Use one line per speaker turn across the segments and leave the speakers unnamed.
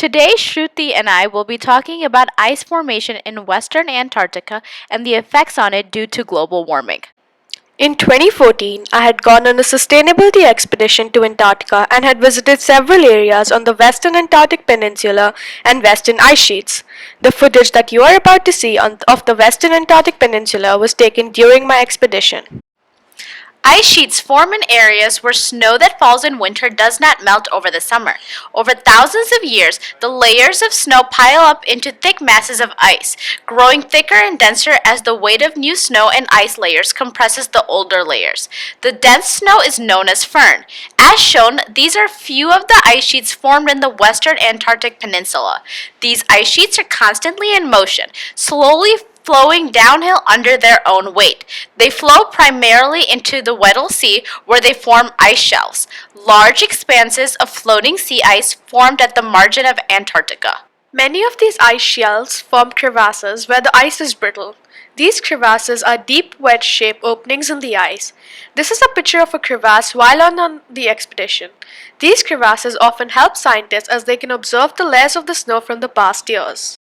Today, Shruti and I will be talking about ice formation in Western Antarctica and the effects on it due to global warming.
In 2014, I had gone on a sustainability expedition to Antarctica and had visited several areas on the Western Antarctic Peninsula and Western ice sheets. The footage that you are about to see of the Western Antarctic Peninsula was taken during my expedition.
Ice sheets form in areas where snow that falls in winter does not melt over the summer. Over thousands of years, the layers of snow pile up into thick masses of ice, growing thicker and denser as the weight of new snow and ice layers compresses the older layers. The dense snow is known as firn. As shown, these are few of the ice sheets formed in the Western Antarctic Peninsula. These ice sheets are constantly in motion, slowly flowing downhill under their own weight. They flow primarily into the Weddell Sea where they form ice shelves, large expanses of floating sea ice formed at the margin of Antarctica.
Many of these ice shelves form crevasses where the ice is brittle. These crevasses are deep wedge-shaped openings in the ice. This is a picture of a crevasse while on the expedition. These crevasses often help scientists as they can observe the layers of the snow from the past years.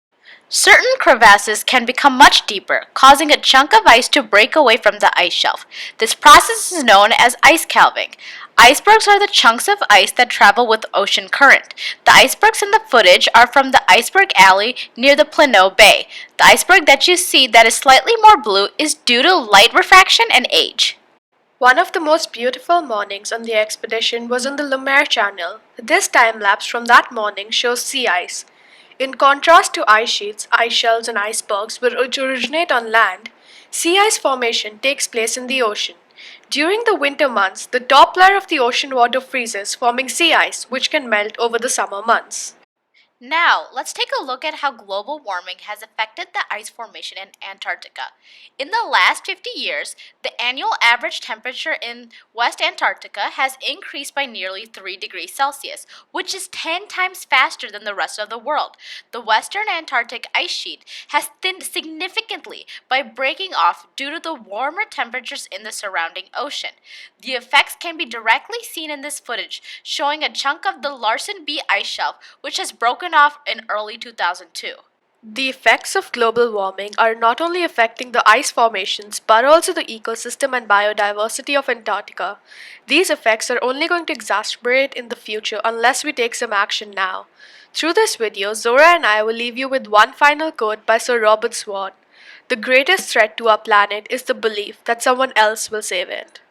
Certain crevasses can become much deeper, causing a chunk of ice to break away from the ice shelf. This process is known as ice calving. Icebergs are the chunks of ice that travel with ocean current. The icebergs in the footage are from the iceberg alley near the Plano Bay. The iceberg that you see that is slightly more blue is due to light refraction and age.
One of the most beautiful mornings on the expedition was in the Lumiere Channel. This time lapse from that morning shows sea ice. In contrast to ice sheets, ice shelves, and icebergs which originate on land, sea ice formation takes place in the ocean. During the winter months, the top layer of the ocean water freezes, forming sea ice, which can melt over the summer months.
Now, let's take a look at how global warming has affected the ice formation in Antarctica. In the last 50 years, the annual average temperature in West Antarctica has increased by nearly 3 degrees Celsius, which is 10 times faster than the rest of the world. The Western Antarctic ice sheet has thinned significantly by breaking off due to the warmer temperatures in the surrounding ocean. The effects can be directly seen in this footage, showing a chunk of the Larsen B ice shelf, which has broken off in early 2002.
The effects of global warming are not only affecting the ice formations but also the ecosystem and biodiversity of Antarctica. These effects are only going to exacerbate in the future unless we take some action now. Through this video, Zohra and I will leave you with one final quote by Sir Robert Swan. The greatest threat to our planet is the belief that someone else will save it.